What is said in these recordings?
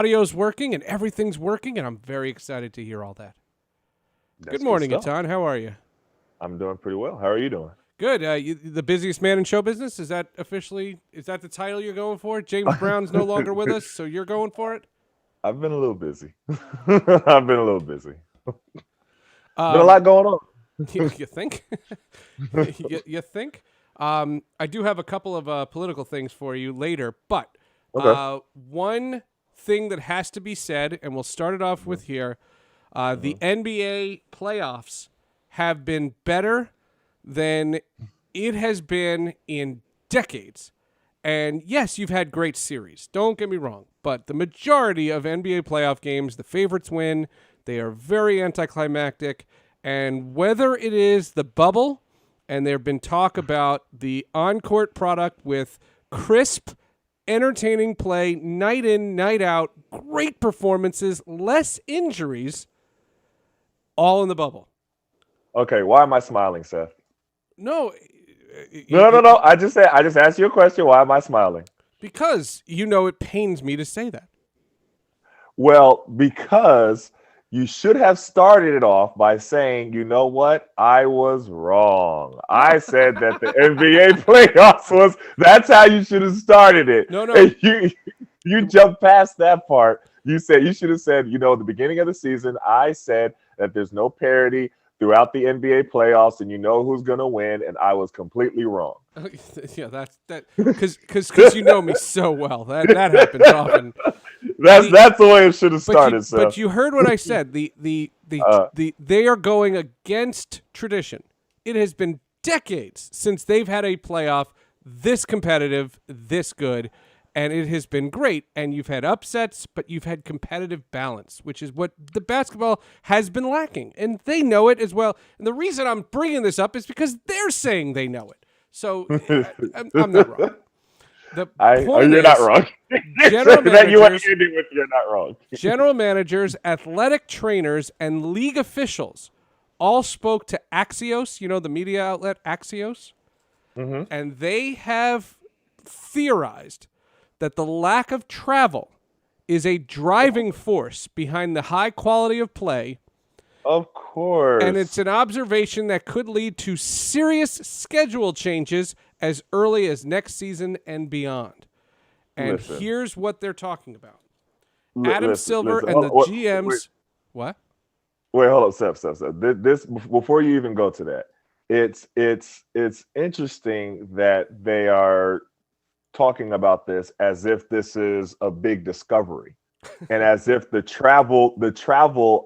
audio's working and everything's working, and I'm very excited to hear all that. Good That's good morning, stuff. Atan. How are you? I'm doing pretty well. How are you doing? Good. The busiest man in show business? Is that the title you're going for? James Brown's no longer with us, so you're going for it? I've been a little busy. I've been a little busy. Been a Um, lot going on. you think? you think? I do have a couple of political things for you later, but Okay. one thing that has to be said, and we'll start it off with here, the NBA playoffs have been better than it has been in decades. And yes, you've had great series. Don't get me wrong. But the majority of NBA playoff games, the favorites win. They are very anticlimactic. And whether it is the bubble, and there have been talk about the on-court product with crisp, entertaining play, night in, night out, great performances, less injuries, all in the bubble. Okay. Why am I smiling, Seth? No, No, no, no. I just asked you a question. Why am I smiling? because it pains me to say that. Well, because you should have started it off by saying, you know what? I was wrong. I said that the NBA playoffs was, that's how you should have started it. No, no. And you jumped past that part. You should have said, the beginning of the season, I said that there's no parity throughout the NBA playoffs and you know who's going to win. And I was completely wrong. Yeah, that's that because you know me so well. That happens often. That's the way it should have But started. but you heard what I said. They are going against tradition. It has been decades since they've had a playoff this competitive, this good, and it has been great. And you've had upsets, but you've had competitive balance, which is what the basketball has been lacking, and they know it as well. And the reason I'm bringing this up is because they're saying they know it. So I'm not wrong. The point you're is, not wrong. general That you are managers, ending with you're not wrong. general managers, athletic trainers, and league officials all spoke to Axios, the media outlet Axios, and they have theorized that the lack of travel is a driving force behind the high quality of play. Of course. And it's an observation that could lead to serious schedule changes as early as next season and beyond. And Listen. here's what they're talking about. Adam Listen, Silver listen. and the Hold- GMs. What? Wait, hold up, Steph. This before you even go to that, it's interesting that they are talking about this as if this is a big discovery. And as if the travel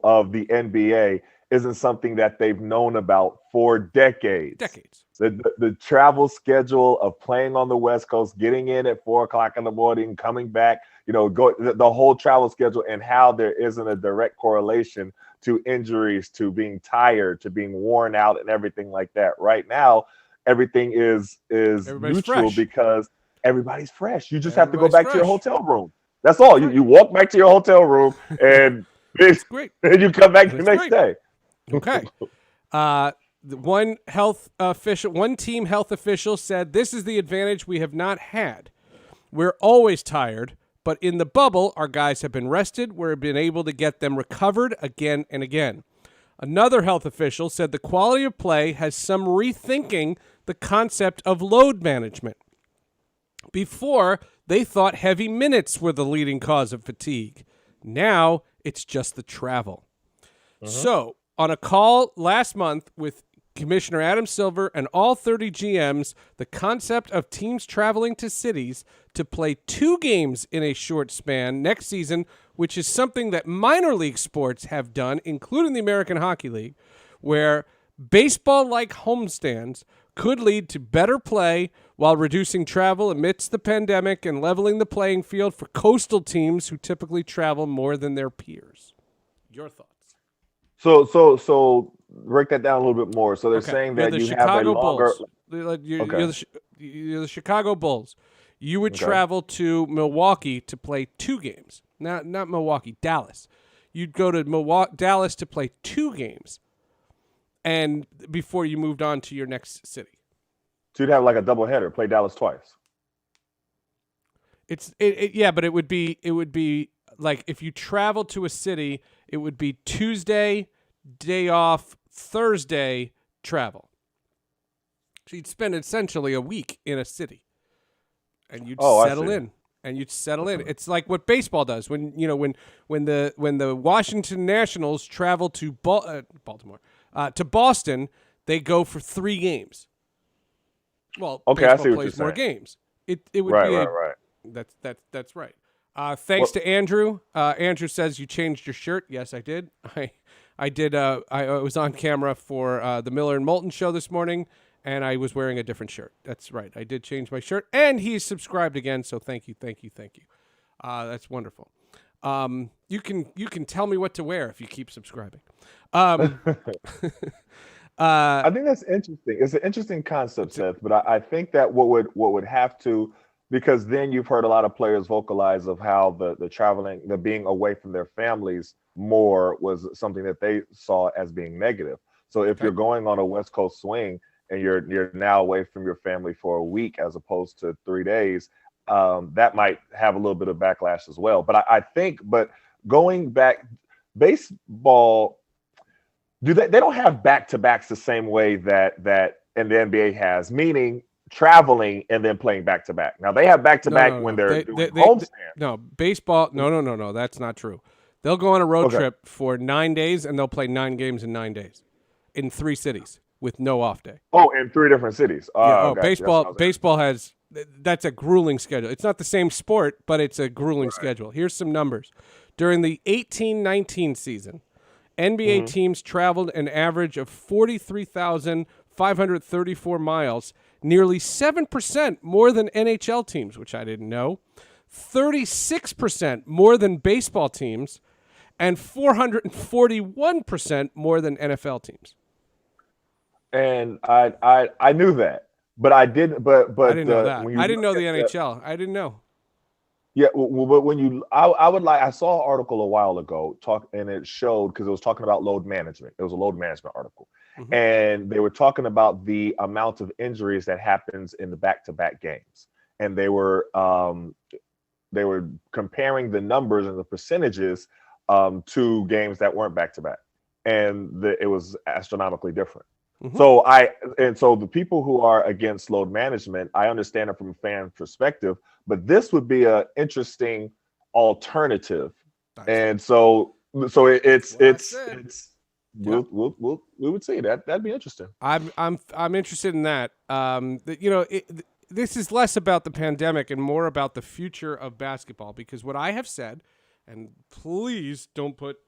of the NBA isn't something that they've known about for decades. Decades. The travel schedule of playing on the West Coast, getting in at 4 o'clock in the morning, coming back, the whole travel schedule, and how there isn't a direct correlation to injuries, to being tired, to being worn out, and everything like that. Right now, everything is Everybody's neutral fresh. because everybody's fresh. You just have to go Everybody's back to your fresh. hotel room. That's all. You walk back to your hotel room and It's great. and you come back the It's next great. day. Okay. One team health official said, "This is the advantage we have not had. We're always tired, but in the bubble, our guys have been rested. We've been able to get them recovered again and again." Another health official said the quality of play has some rethinking the concept of load management. Before, they thought heavy minutes were the leading cause of fatigue. Now, it's just the travel. So, on a call last month with Commissioner Adam Silver and all 30 GMs, the concept of teams traveling to cities to play 2 games in a short span next season, which is something that minor league sports have done, including the American Hockey League, where baseball-like homestands could lead to better play while reducing travel amidst the pandemic and leveling the playing field for coastal teams who typically travel more than their peers. Your thoughts? So break that down a little bit more. So they're Okay. saying You're that the you have a Chicago longer. Bulls. You're Okay. you're the Chicago Bulls. You would Okay. travel to Milwaukee to play 2 games. Not Milwaukee, Dallas. You'd go to Dallas to play 2 games, and before you moved on to your next city. So you'd have like a double header, play Dallas twice. But it would be like if you travel to a city, it would be Tuesday, day off, Thursday, travel. So you'd spend essentially a week in a city, and you'd settle in. And you'd settle in. It's like what baseball does when the Washington Nationals travel to Baltimore to Boston, they go for 3 games. Well, baseball plays more games. It would be right. That's right. Thanks to Andrew. Andrew says you changed your shirt. Yes, I did. I did. I was on camera for the Miller and Moulton show this morning, and I was wearing a different shirt. That's right. I did change my shirt, and he's subscribed again. So thank you. That's wonderful. You can tell me what to wear if you keep subscribing. I think that's interesting. It's an interesting concept, Seth. But I think that what would have to, because then you've heard a lot of players vocalize of how the traveling, the being away from their families more was something that they saw as being negative. So if you're going on a West Coast swing and you're now away from your family for a week as opposed to 3 days, that might have a little bit of backlash as well. But I think, going back, baseball, they don't have back-to-backs the same way that and the NBA has, meaning traveling and then playing back-to-back. Now they have back-to-back when they're doing homestand. No, baseball. No, that's not true. They'll go on a road trip for 9 days and they'll play 9 games in 9 days in 3 cities with no off day. Oh, in 3 different cities. Baseball has, that's a grueling schedule. It's not the same sport, but it's a grueling schedule. Here's some numbers. During the 18-19 season, NBA teams traveled an average of 43,534 miles, nearly 7% more than NHL teams, which I didn't know, 36% more than baseball teams, and 441% more than NFL teams. And I knew that, but I didn't. But I didn't know that. I didn't know the NHL. I didn't know. Yeah, well, but I saw an article a while ago and it showed, because it was talking about load management. It was a load management article, and they were talking about the amount of injuries that happens in the back-to-back games, and they were comparing the numbers and the percentages to games that weren't back-to-back, and it was astronomically different. So the people who are against load management, I understand it from a fan perspective, but this would be an interesting alternative. And so we would see that. That'd be interesting. I'm interested in that. This is less about the pandemic and more about the future of basketball, because what I have said, and please don't put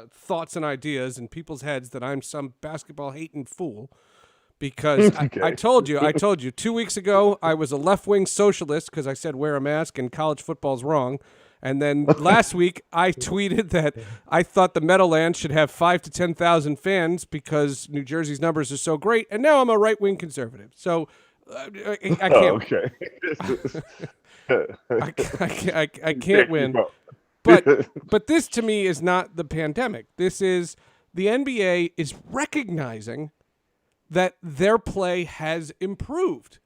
thoughts and ideas in people's heads that I'm some basketball hating fool, because I told you 2 weeks ago I was a left-wing socialist because I said wear a mask and college football's wrong, and then last week I tweeted that I thought the Meadowlands should have 5,000 to 10,000 fans because New Jersey's numbers are so great, and now I'm a right-wing conservative. So I can't. I can't win. But this to me is not the pandemic. This is the NBA is recognizing that their play has improved.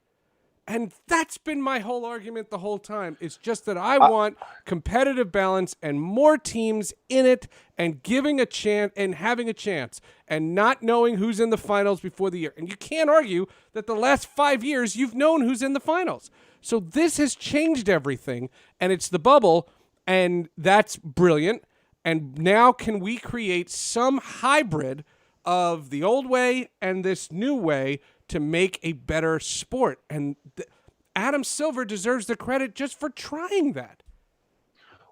And that's been my whole argument the whole time. It's just that I want competitive balance and more teams in it and giving a chance and having a chance and not knowing who's in the finals before the year. And you can't argue that the last 5 years you've known who's in the finals. So this has changed everything, and it's the bubble. And that's brilliant. And now can we create some hybrid of the old way and this new way to make a better sport? And Adam Silver deserves the credit just for trying that.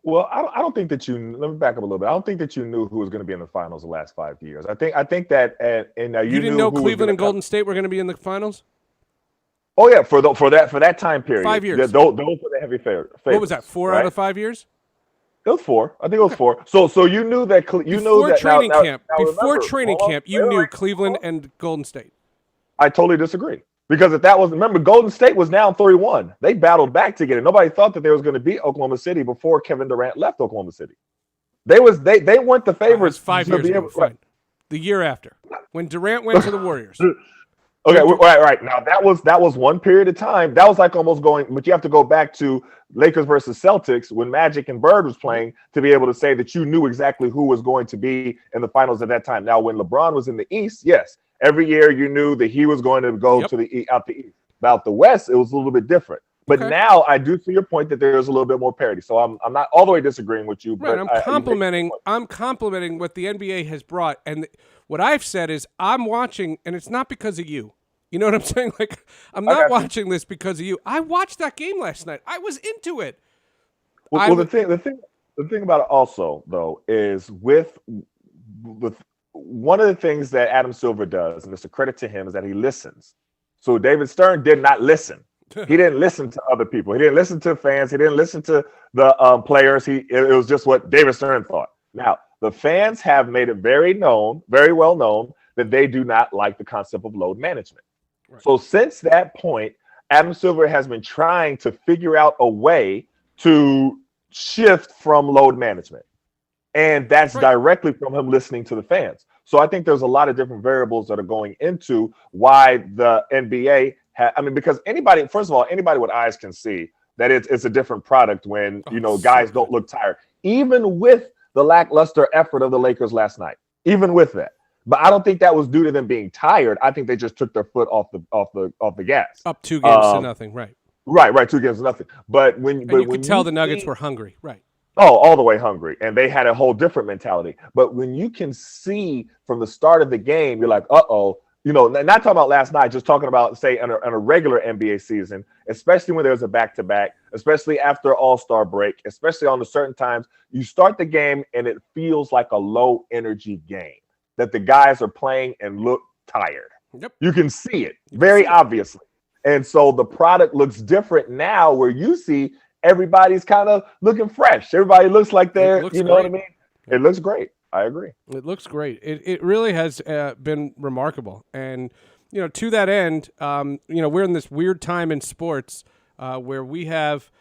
Well, I don't think that let me back up a little bit. I don't think that you knew who was going to be in the finals the last 5 years. I think that, and you didn't know Cleveland and Golden State were going to be in the finals? Oh yeah, for that time period. 5 years. Those were the heavy favorites. What was that? 4 out of 5 years? It was 4. I think it was 4. So you knew that before training camp, you knew Cleveland and Golden State. I totally disagree, because if that was, remember, Golden State was down 3-1. They battled back to get it. Nobody thought that they was going to beat Oklahoma City before Kevin Durant left Oklahoma City. They weren't the favorites. 5 years ago, fine. The year after, when Durant went to the Warriors. Okay, right. Now that was one period of time. That was like almost going, but you have to go back to Lakers versus Celtics when Magic and Bird was playing to be able to say that you knew exactly who was going to be in the finals at that time. Now, when LeBron was in the East, yes, every year you knew that he was going to go to the out the East. About the West, it was a little bit different. But now I do see your point that there's a little bit more parity. So I'm not all the way disagreeing with you. Right, But I'm complimenting what the NBA has brought, and what I've said is I'm watching, and it's not because of you. You know what I'm saying? Like, I'm not watching this because of you. I watched that game last night. I was into it. Well, the thing about it also though is with one of the things that Adam Silver does, and it's a credit to him, is that he listens. So David Stern did not listen. He didn't listen to other people. He didn't listen to fans. He didn't listen to the players. It was just what David Stern thought. Now, the fans have made it very well known, that they do not like the concept of load management. Right. So since that point, Adam Silver has been trying to figure out a way to shift from load management. And that's directly from him listening to the fans. So I think there's a lot of different variables that are going into why the NBA because first of all, anybody with eyes can see that it's a different product when, guys don't look tired, even with the lackluster effort of the Lakers last night, even with that. But I don't think that was due to them being tired. I think they just took their foot off the gas. Up 2 games to nothing, right? Right, 2 games to nothing. But you could tell the Nuggets were hungry, right? Oh, all the way hungry. And they had a whole different mentality. But when you can see from the start of the game, you're like, uh-oh. Not talking about last night, just talking about, say, on a regular NBA season, especially when there's a back-to-back, especially after All-Star break, especially on the certain times, you start the game and it feels like a low-energy game, that the guys are playing and look tired. Yep. You can see it very obviously. And so the product looks different now, where you see everybody's kind of looking fresh. Everybody looks like they're, you know what I mean? It looks great. I agree. It looks great. It really has been remarkable. And, to that end, we're in this weird time in sports where we have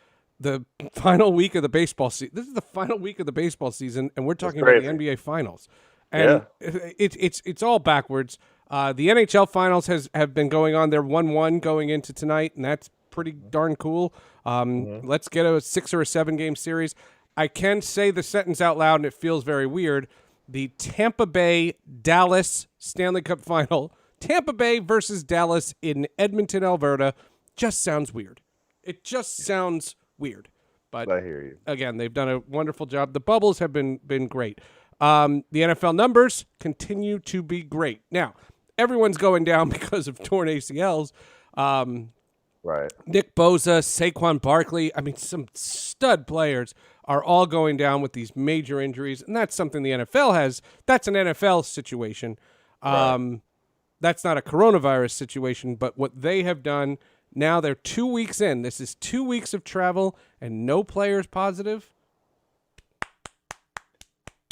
the final week of the baseball season. This is the final week of the baseball season, and we're talking about the NBA Finals. And it's all backwards. The NHL Finals have been going on. They're 1-1 going into tonight, and that's pretty darn cool. Let's get a 6 or a 7 game series. I can say the sentence out loud, and it feels very weird. The Tampa Bay Dallas Stanley Cup Final, Tampa Bay versus Dallas in Edmonton, Alberta, just sounds weird. It just sounds weird. But I hear you. Again, they've done a wonderful job. The bubbles have been great. The NFL numbers continue to be great. Now, everyone's going down because of torn ACLs. Right. Nick Bosa, Saquon Barkley, some stud players are all going down with these major injuries, and that's something the NFL has. That's an NFL situation. Right. That's not a coronavirus situation, but what they have done, now they're 2 weeks in. This is 2 weeks of travel and no players positive.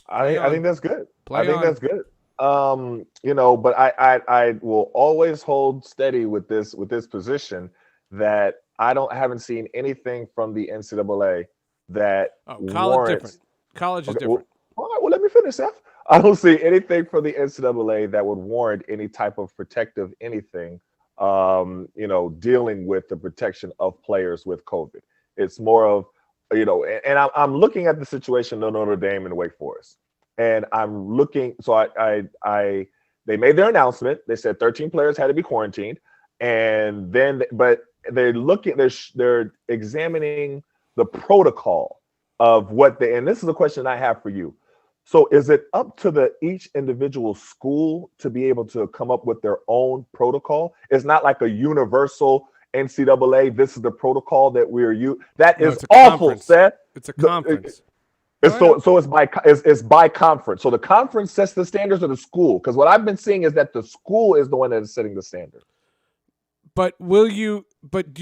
I think that's good. That's good. But I will always hold steady with this position that haven't seen anything from the NCAA that warrants. College is different. All right, well, let me finish, Seth. I don't see anything from the NCAA that would warrant any type of protective anything, dealing with the protection of players with COVID. It's more of, and I'm looking at the situation of Notre Dame and Wake Forest. And I'm looking, so they made their announcement. They said 13 players had to be quarantined. And then, but they're examining the protocol of and this is a question I have for you. So is it up to each individual school to be able to come up with their own protocol? It's not like a universal NCAA, this is the protocol that that is awful, Seth. It's a conference. It's by conference. So the conference sets the standards of the school. Because what I've been seeing is that the school is the one that is setting the standard. But do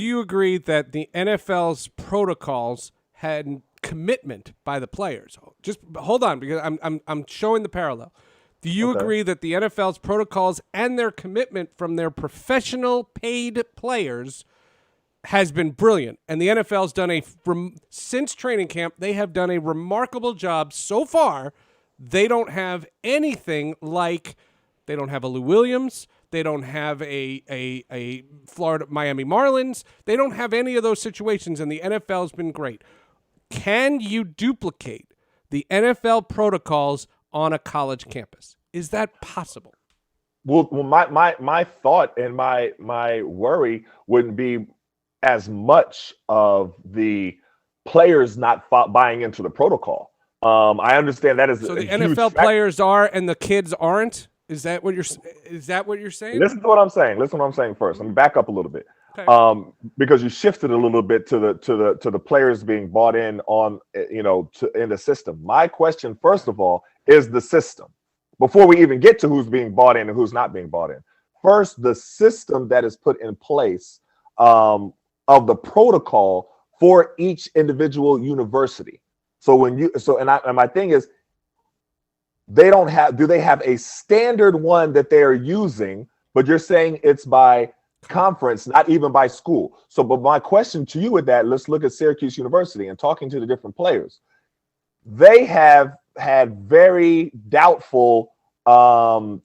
you agree that the NFL's protocols had commitment by the players? Just hold on, because I'm showing the parallel. Do you agree that the NFL's protocols and their commitment from their professional paid players has been brilliant? And the NFL's done since training camp, they have done a remarkable job so far. They don't have anything like, they don't have a Lou Williams. They don't have a Florida Miami Marlins. They don't have any of those situations, and the NFL's been great. Can you duplicate the NFL protocols on a college campus? Is that possible? Well, my thought and my worry wouldn't be as much of the players not buying into the protocol. I understand that is so a the huge NFL factor. players are and the kids aren't. Is that what you're saying? Listen to what I'm saying. Listen to what I'm saying first. Let me back up a little bit. Okay. Because you shifted a little bit to the players being bought in on in the system. My question, first of all, is the system. Before we even get to who's being bought in and who's not being bought in, first the system that is put in place of the protocol for each individual university. So and my thing is, do they have a standard one that they are using? But you're saying it's by conference, not even by school. So, but my question to you with that, let's look at Syracuse University and talking to the different players. They have had very doubtful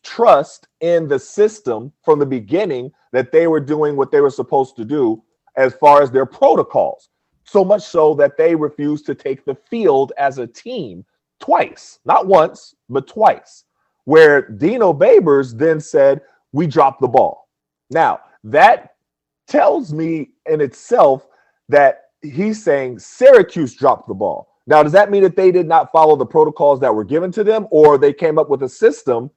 trust in the system from the beginning that they were doing what they were supposed to do as far as their protocols. So much so that they refused to take the field as a team twice, not once, but twice, where Dino Babers then said, we dropped the ball. Now, that tells me in itself that he's saying Syracuse dropped the ball. Now, does that mean that they did not follow the protocols that were given to them, or they came up with a system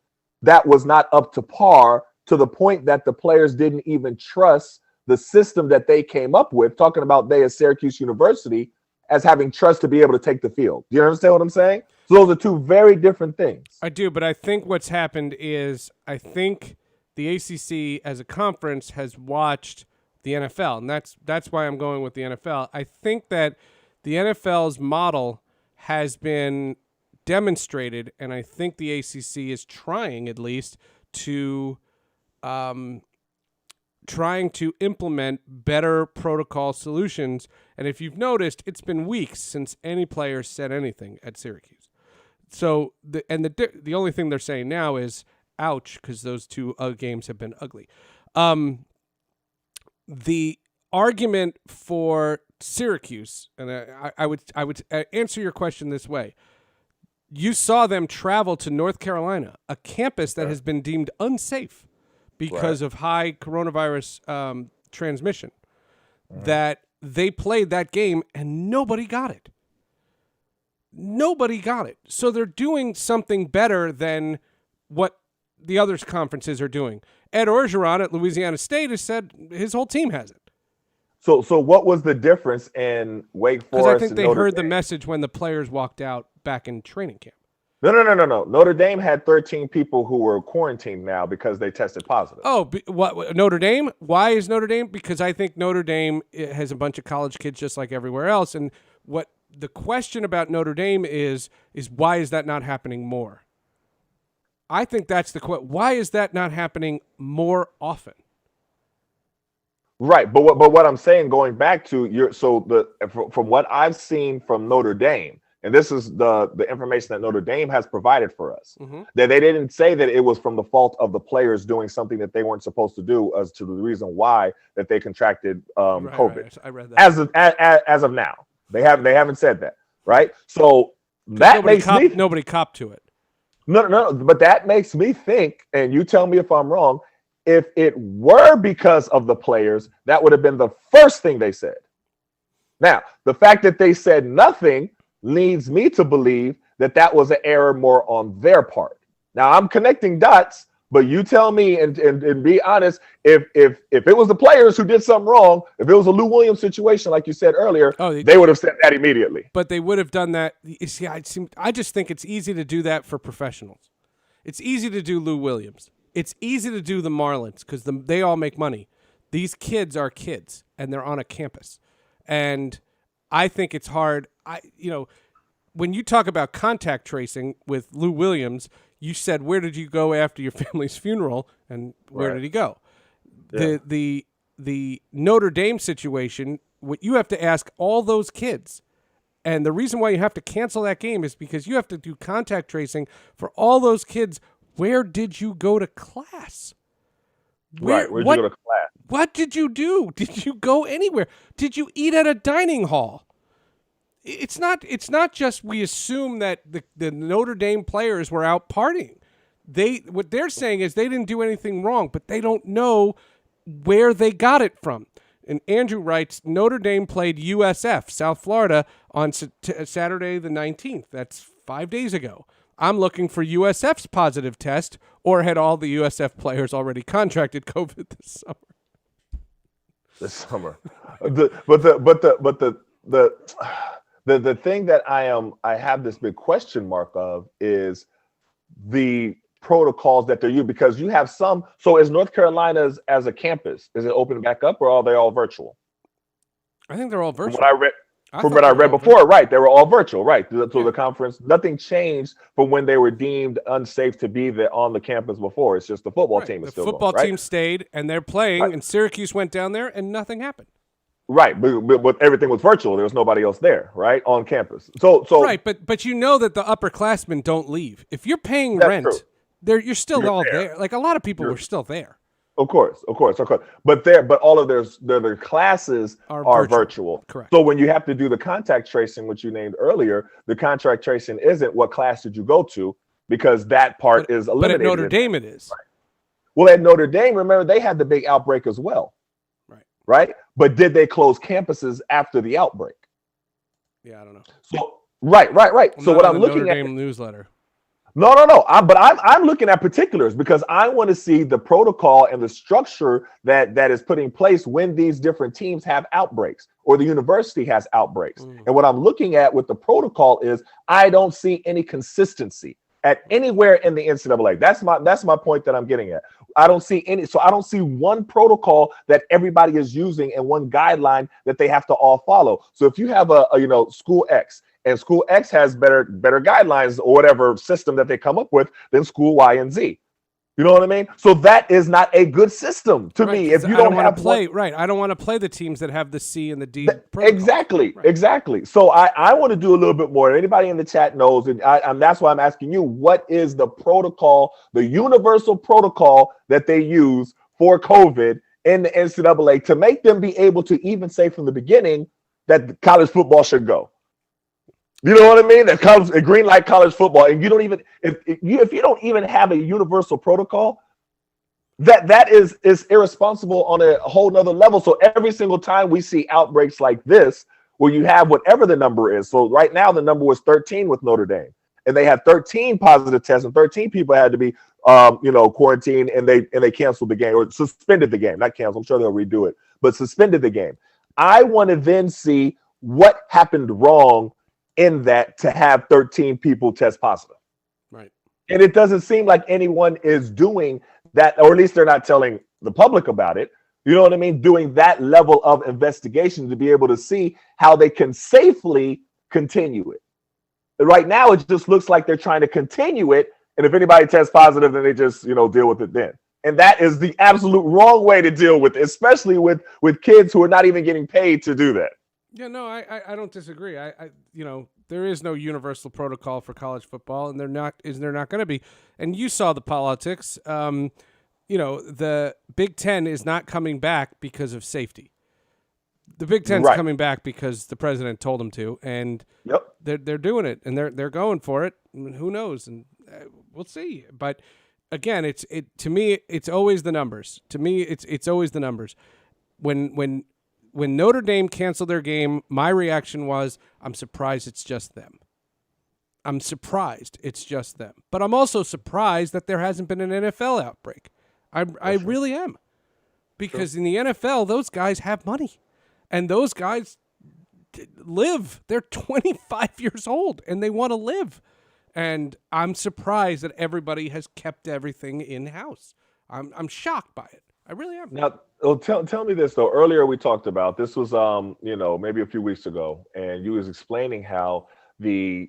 that was not up to par to the point that the players didn't even trust the system that they came up with, talking about they at Syracuse University as having trust to be able to take the field? Do you understand what I'm saying? So those are two very different things. I do, but I think what's happened is I think the ACC as a conference has watched the NFL, and that's why I'm going with the NFL. I think that the NFL's model has been demonstrated, and I think the ACC is trying, at least, to implement better protocol solutions. And if you've noticed, it's been weeks since any player said anything at Syracuse. So the only thing they're saying now is ouch, because those two games have been ugly. The argument for Syracuse, and I would answer your question this way. You saw them travel to North Carolina, a campus that has been deemed unsafe because of high coronavirus transmission, that they played that game and nobody got it. Nobody got it. So they're doing something better than what the other conferences are doing. Ed Orgeron at Louisiana State has said his whole team has it. So what was the difference in Wake Forest? Because I think they Notre heard Dame? the message when the players walked out back in training camp. No. Notre Dame had 13 people who were quarantined now because they tested positive. Oh, what Notre Dame? Why is Notre Dame? Because I think Notre Dame has a bunch of college kids just like everywhere else. And what the question about Notre Dame is why is that not happening more? I think that's the question. Why is that not happening more often? Right, but what I'm saying, going back to from what I've seen from Notre Dame, and this is the information that Notre Dame has provided for us, that they didn't say that it was from the fault of the players doing something that they weren't supposed to do as to the reason why that they contracted COVID. Right. I read that. As of now, they haven't said that, right? So that nobody copped to it. No, but that makes me think, and you tell me if I'm wrong. If it were because of the players, that would have been the first thing they said. Now, the fact that they said nothing leads me to believe that was an error more on their part. Now, I'm connecting dots, but you tell me and be honest, if it was the players who did something wrong, if it was a Lou Williams situation, like you said earlier, they would have said that immediately. But they would have done that. You see, I just think it's easy to do that for professionals. It's easy to do Lou Williams. It's easy to do the Marlins because they all make money. These kids are kids, and they're on a campus. And I think it's hard. When you talk about contact tracing with Lou Williams, you said, where did you go after your family's funeral, and where did he go? Yeah. The Notre Dame situation, what you have to ask all those kids, and the reason why you have to cancel that game is because you have to do contact tracing for all those kids. Where did you go to class? Right. Where'd you go to class? What did you do? Did you go anywhere? Did you eat at a dining hall? It's not just we assume that the Notre Dame players were out partying. What they're saying is they didn't do anything wrong, but they don't know where they got it from. And Andrew writes, Notre Dame played USF, South Florida, on Saturday the 19th. That's 5 days ago. I'm looking for USF's positive test, or had all the USF players already contracted COVID this summer? The thing that I have this big question mark of is the protocols that they're using, because you have some. So is North Carolina's as a campus, is it open back up, or are they all virtual? I think they're all virtual. From what I read before, right? They were all virtual, right? So the conference, nothing changed from when they were deemed unsafe to be on the campus before. It's just the football team is still going. The football team stayed, and they're playing, and Syracuse went down there, and nothing happened. Right, but everything was virtual. There was nobody else there, right, on campus. So right, but you know that the upperclassmen don't leave. If you're paying rent, you're still all there. Like a lot of people were still there. Of course. But all of their classes are virtual. Correct. So when you have to do the contact tracing, which you named earlier, the contact tracing isn't what class did you go to, because that part is eliminated. But at Notre Dame it is. Right. Well, at Notre Dame, remember, they had the big outbreak as well. Right. But did they close campuses after the outbreak? Yeah, I don't know. So right. So what I'm looking at Notre Dame newsletter. No. But I'm looking at particulars, because I want to see the protocol and the structure that is put in place when these different teams have outbreaks or the university has outbreaks. And what I'm looking at with the protocol is I don't see any consistency at anywhere in the NCAA. That's my point that I'm getting at. I don't see any. So I don't see one protocol that everybody is using and one guideline that they have to all follow. So if you have a school X, and school X has better guidelines or whatever system that they come up with than school Y and Z. You know what I mean? So that is not a good system to me. If you don't want to play, I don't want to play the teams that have the C and the D. Exactly. So I want to do a little bit more. Anybody in the chat knows, and that's why I'm asking you, what is the protocol, the universal protocol that they use for COVID in the NCAA to make them be able to even say from the beginning that college football should go? You know what I mean? That comes a green light college football, and you don't even if you don't even have a universal protocol, that is irresponsible on a whole nother level. So every single time we see outbreaks like this, where you have whatever the number is. So right now the number was 13 with Notre Dame, and they had 13 positive tests, and 13 people had to be quarantined, and they canceled the game or suspended the game. Not canceled. I'm sure they'll redo it, but suspended the game. I want to then see what happened wrong in that to have 13 people test positive. Right. And it doesn't seem like anyone is doing that, or at least they're not telling the public about it. You know what I mean? Doing that level of investigation to be able to see how they can safely continue it. Right now, it just looks like they're trying to continue it. And if anybody tests positive, then they just, deal with it then. And that is the absolute wrong way to deal with it, especially with kids who are not even getting paid to do that. Yeah, no, I don't disagree. There is no universal protocol for college football, and there not going to be. And you saw the politics. The Big Ten is not coming back because of safety. The Big Ten's coming back because the president told them to, and they're doing it, and they're going for it. And who knows? And we'll see. But again, to me, it's always the numbers. To me, it's always the numbers. When Notre Dame canceled their game, my reaction was, I'm surprised it's just them. I'm surprised it's just them. But I'm also surprised that there hasn't been an NFL outbreak. I really am. Because in the NFL, those guys have money. And those guys live. They're 25 years old, and they want to live. And I'm surprised that everybody has kept everything in-house. I'm shocked by it. I really am. Now, tell me this, though. Earlier we talked about, this was maybe a few weeks ago, and you was explaining how the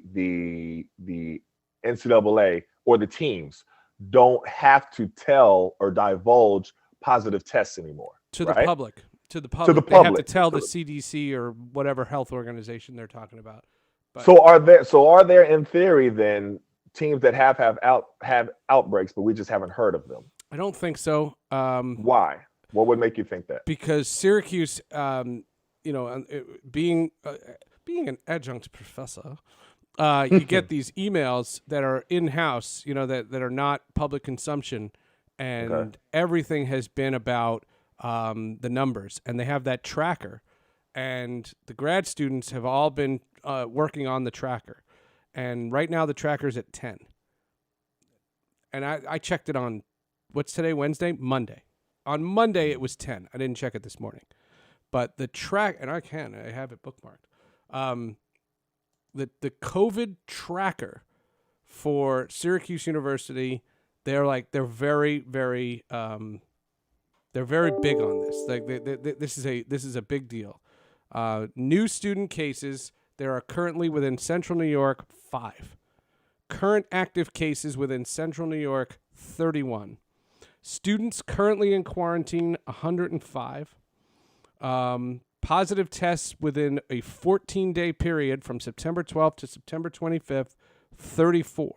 NCAA or the teams don't have to tell or divulge positive tests anymore. To the public. They have to tell the CDC or whatever health organization they're talking about. But So are there in theory then teams that have outbreaks, but we just haven't heard of them? I don't think so. Why? What would make you think that? Because Syracuse, being an adjunct professor, you get these emails that are in house, that are not public consumption, and Okay. everything has been about the numbers, and they have that tracker, and the grad students have all been working on the tracker, and right now the tracker's at 10, and I checked it on what's today, Wednesday, Monday. On Monday it was 10. I didn't check it this morning, but the and I have it bookmarked. The COVID tracker for Syracuse University, they're very very they're very big on this. This is a big deal. New student cases, there are currently within Central New York 5. Current active cases within Central New York 31. Students currently in quarantine 105. Positive tests within a 14-day period from September 12th to September 25th, 34.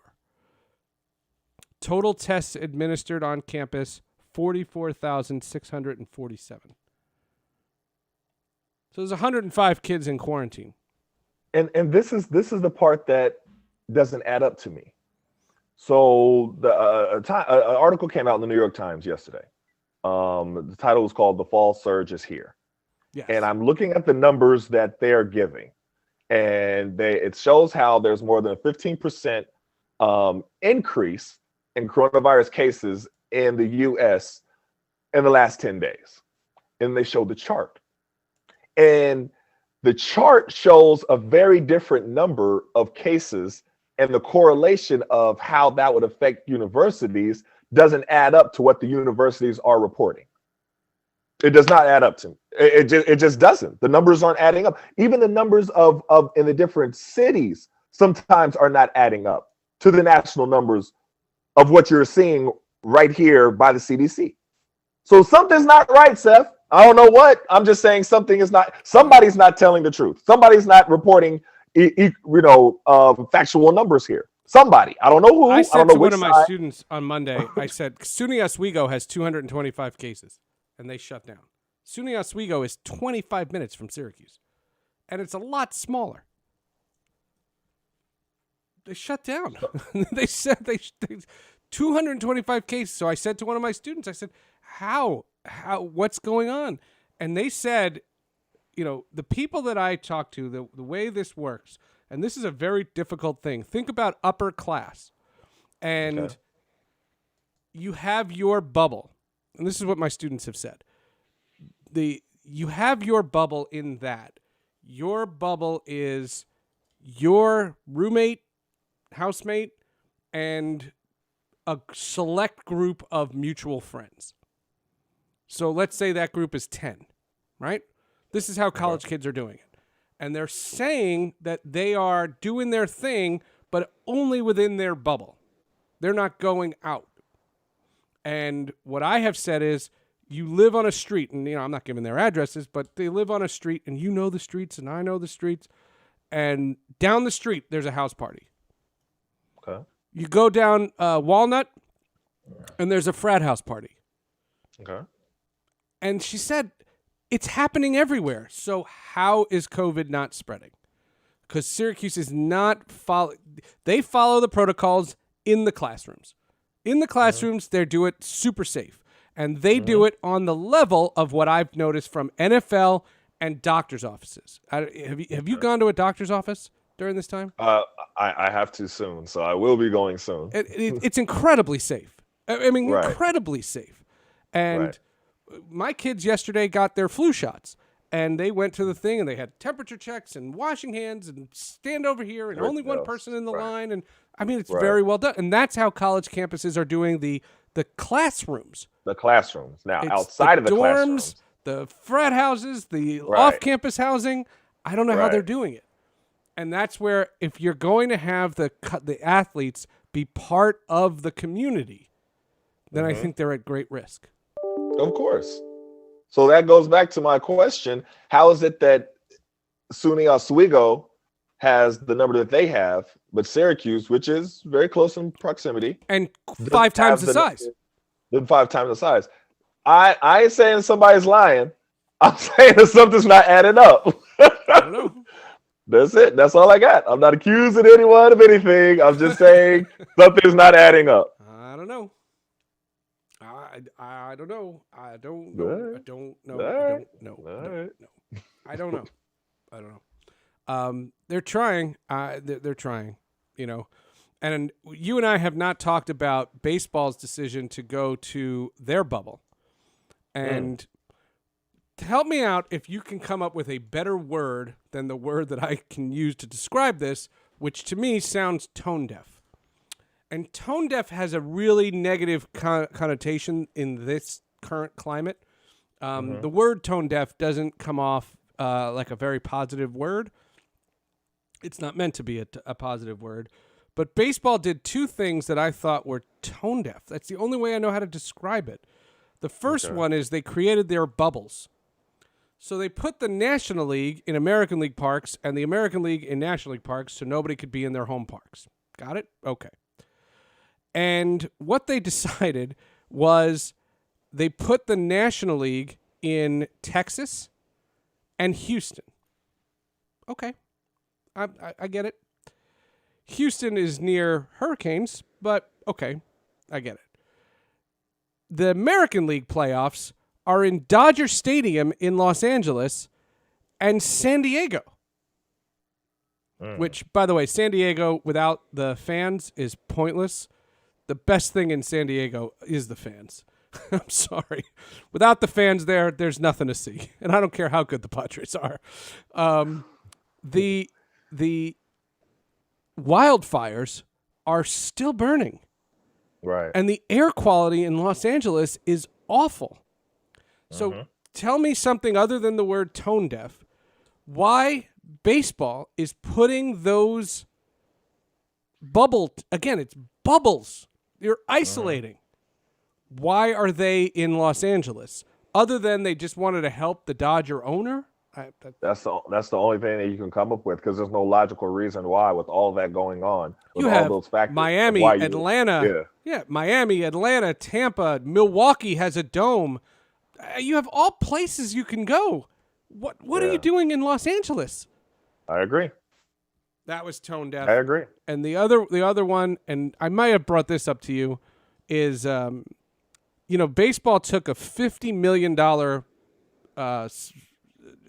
Total tests administered on campus, 44,647. So there's 105 kids in quarantine. And this is the part that doesn't add up to me. So the an article came out in the New York Times yesterday. The title was called "The Fall Surge is Here," Yes. and I'm looking at the numbers that they're giving, and it shows how there's more than a 15% increase in coronavirus cases in the U.S. in the last 10 days, and they show the chart, and the chart shows a very different number of cases. And the correlation of how that would affect universities doesn't add up to what the universities are reporting. It does not add up to me. It just doesn't. The numbers aren't adding up. Even the numbers of in the different cities sometimes are not adding up to the national numbers of what you're seeing right here by the CDC. So something's not right, Seth. I don't know what. I'm just saying somebody's not telling the truth. Somebody's not reporting factual numbers here. Somebody, I don't know who. I said I don't know to which one of my side. students on Monday, I said, SUNY Oswego has 225 cases, and they shut down. SUNY Oswego is 25 minutes from Syracuse, and it's a lot smaller. They shut down. They said they 225 cases. So I said to one of my students, I said, how, what's going on? And they said, the people that I talk to, the way this works, and this is a very difficult thing. Think about upper class, and Okay. you have your bubble, and this is what my students have said. You have your bubble in that. Your bubble is your roommate, housemate, and a select group of mutual friends. So let's say that group is 10, right? This is how college kids are doing it. And they're saying that they are doing their thing, but only within their bubble. They're not going out. And what I have said is, you live on a street, and I'm not giving their addresses, but they live on a street, and you know the streets, and I know the streets. And down the street, there's a house party. Okay. You go down Walnut, and there's a frat house party. Okay. And she said, it's happening everywhere. So how is COVID not spreading? Because Syracuse is not they follow the protocols in the classrooms. In the classrooms, they do it super safe. And they do it on the level of what I've noticed from NFL and doctor's offices. Have you gone to a doctor's office during this time? I have to soon, so I will be going soon. It's incredibly safe. I mean, Right. incredibly safe. And Right. my kids yesterday got their flu shots, and they went to the thing, and they had temperature checks and washing hands and stand over here, and Everything only one else. person in the Right. line. And I mean, it's Right. very well done. And that's how college campuses are doing the classrooms. The classrooms. Now, It's outside of the dorms, classrooms. the frat houses, the Right. off-campus housing. I don't know how they're Right. doing it. And that's where, if you're going to have the athletes be part of the community, then I think they're at great risk. Of course. So that goes back to my question. How is it that SUNY Oswego has the number that they have, but Syracuse, which is very close in proximity, And doesn't 5 times have the size. than 5 times the size. I ain't saying somebody's lying. I'm saying that something's not adding up. I don't know. That's it. That's all I got. I'm not accusing anyone of anything. I'm just saying something's not adding up. I don't know. I don't know. I don't know. All I right. don't know. All I right. don't know. All I don't right. know. I don't know. I don't know. They're trying. They're trying. You know, and you and I have not talked about baseball's decision to go to their bubble, and help me out if you can come up with a better word than the word that I can use to describe this, which to me sounds tone deaf. And tone deaf has a really negative connotation in this current climate. The word tone deaf doesn't come off like a very positive word. It's not meant to be a positive word. But baseball did two things that I thought were tone deaf. That's the only way I know how to describe it. The first one is they created their bubbles. So they put the National League in American League parks and the American League in National League parks so nobody could be in their home parks. Got it? Okay. And what they decided was they put the National League in Texas and Houston. Okay. I get it. Houston is near hurricanes, but okay. I get it. The American League playoffs are in Dodger Stadium in Los Angeles and San Diego. Which, by the way, San Diego without the fans is pointless. The best thing in San Diego is the fans. I'm sorry. Without the fans there, there's nothing to see. And I don't care how good the Padres are. The wildfires are still burning. Right. And the air quality in Los Angeles is awful. So tell me something other than the word tone deaf. Why baseball is putting those again, it's bubbles. You're isolating. Why are they in Los Angeles? Other than they just wanted to help the Dodger owner? That's the only thing that you can come up with because there's no logical reason why with all that going on. With You all have those factors, Miami, why Atlanta. Yeah, Miami, Atlanta, Tampa, Milwaukee has a dome. You have all places you can go. What are you doing in Los Angeles? I agree. That was tone deaf. I agree. And the other one, and I might have brought this up to you, is baseball took a $50 million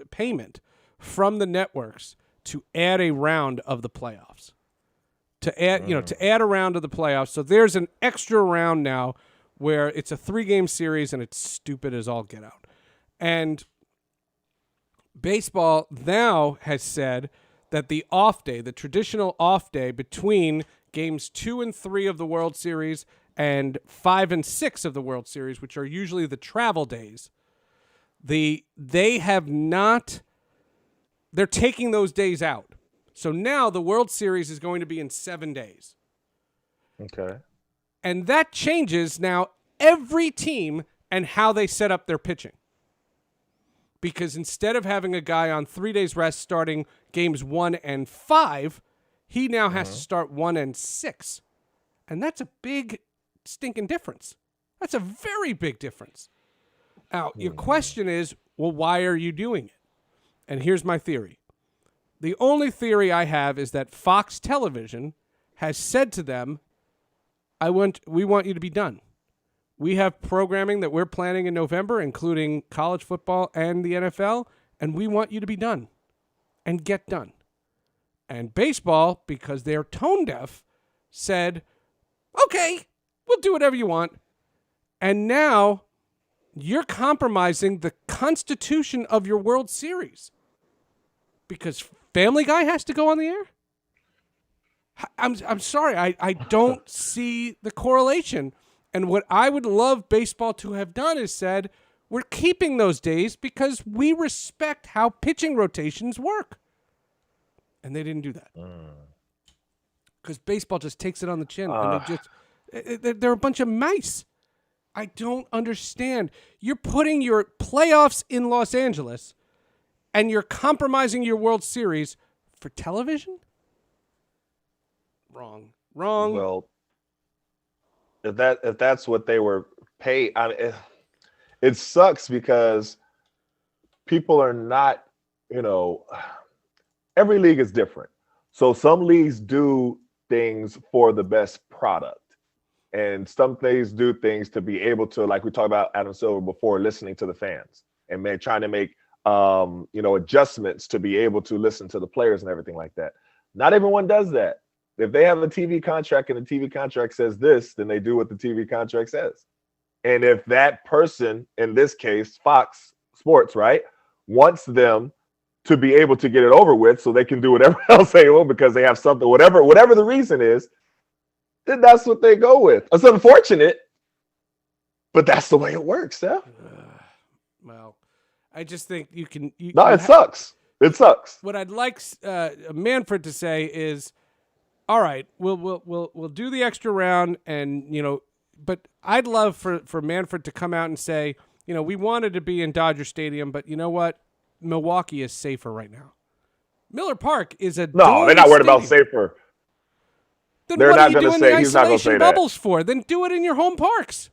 payment from the networks to add a round of the playoffs. To add a round of the playoffs. So there's an extra round now where it's a 3-game series and it's stupid as all get out. And baseball now has said that the off day, the traditional off day between games 2 and 3 of the World Series and 5 and 6 of the World Series, which are usually the travel days, they're taking those days out. So now the World Series is going to be in 7 days. Okay. And that changes now every team and how they set up their pitching. Because instead of having a guy on 3 days rest starting games 1 and 5, he now has to start 1 and 6. And that's a big stinking difference. That's a very big difference. Now, your question is, well, why are you doing it? And here's my theory. The only theory I have is that Fox Television has said to them, we want you to be done. We have programming that we're planning in November, including college football and the NFL, and we want you to be done and get done. And baseball, because they're tone deaf, said, okay, we'll do whatever you want. And now you're compromising the constitution of your World Series because Family Guy has to go on the air? I'm sorry, I don't see the correlation. And what I would love baseball to have done is said, we're keeping those days because we respect how pitching rotations work. And they didn't do that. Because baseball just takes it on the chin. And they're a bunch of mice. I don't understand. You're putting your playoffs in Los Angeles and you're compromising your World Series for television? Wrong. Well, if that's what they were paid. I mean, it sucks because people are not, every league is different. So some leagues do things for the best product. And some leagues do things to be able to, like we talked about Adam Silver before, listening to the fans and trying to make adjustments to be able to listen to the players and everything like that. Not everyone does that. If they have a TV contract and the TV contract says this, then they do what the TV contract says. And if that person, in this case, Fox Sports, right, wants them to be able to get it over with so they can do whatever else they want because they have something, whatever the reason is, then that's what they go with. It's unfortunate, but that's the way it works, yeah. Well, I just think you can. It sucks. It sucks. What I'd like Manfred to say is, all right, we'll do the extra round, and but I'd love for Manfred to come out and say, we wanted to be in Dodger Stadium, but you know what? Milwaukee is safer right now. Miller Park is a no. They're not worried about safer. Then they're what not are you going to say. He's not going to say bubbles that. for? Then do it in your home parks.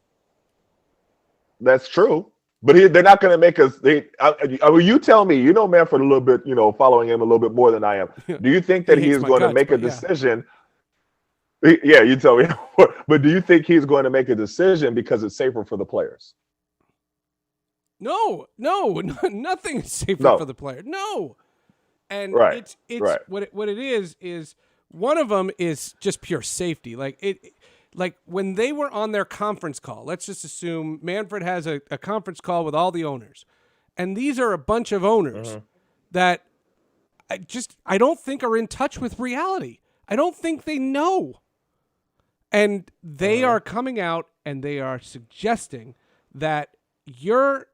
That's true. But they're not going to make us. You tell me. Manfred a little bit. Following him a little bit more than I am. Do you think that he's going to make a decision? Yeah, you tell me. But do you think he's going to make a decision because it's safer for the players? No, nothing is safer for the player. No, and it's right. What it is one of them is just pure safety. Like when they were on their conference call. Let's just assume Manfred has a conference call with all the owners, and these are a bunch of owners that I don't think are in touch with reality. I don't think they know, and they are coming out and they are suggesting that your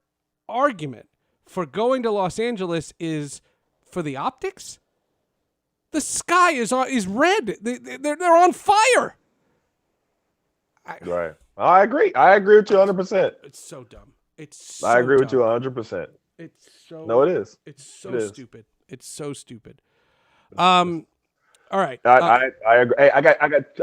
argument for going to Los Angeles is for the optics. The sky is red. They're on fire. Right. I agree. I agree with you 100%. It's so dumb. I agree with you 100%. It's so. No, it is. It's so stupid. It's so stupid. All right. I agree. Hey, I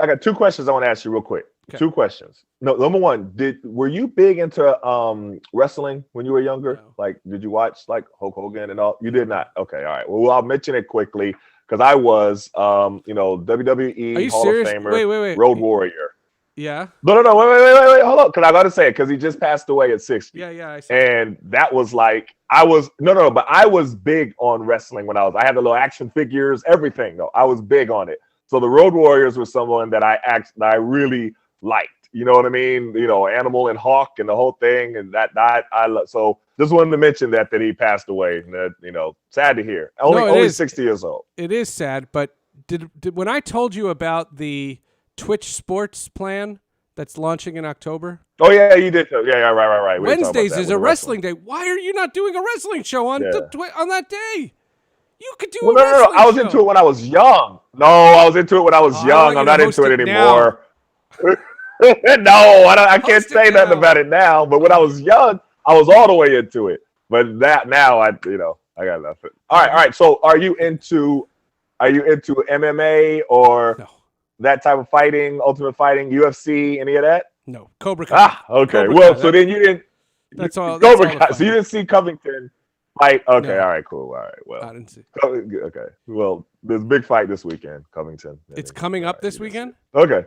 got two questions I want to ask you real quick. Okay. Two questions. No, number one, were you big into wrestling when you were younger? No. Like, did you watch like Hulk Hogan and all? You did not. Okay, all right. Well, I'll mention it quickly because I was, WWE Hall serious? of Famer, wait. Road Warrior. Yeah. No. Wait. Hold on, because I got to say it because he just passed away at 60. Yeah. I see. And that was like but I was big on wrestling when I had the little action figures, everything. though. I was big on it. So the Road Warriors was someone that I really liked, you know what I mean? Animal and Hawk and the whole thing, and that I love. So just wanted to mention that he passed away. And that, sad to hear. Only 60 years old. It is sad, but did when I told you about the Twitch Sports plan that's launching in October? Oh yeah, you did. Yeah, right. Wednesdays is a wrestling day. Why are you not doing a wrestling show on on that day? You could do a wrestling show. I was into it when I was young. No, I was into it when I was young. I'm not into it anymore. No, I can't say nothing about it now. But when I was young, I was all the way into it. But now I got nothing. All right. So are you into MMA or that type of fighting, Ultimate Fighting, UFC, any of that? No, Cobra Kai. Okay. Cobra Kai, so then you didn't. That's all. Cobra Kai. So you didn't see Covington fight? Okay. No. All right. Cool. All right. Well, I didn't see. Okay. Well, there's a big fight this weekend, Covington. It's coming up this weekend. Okay.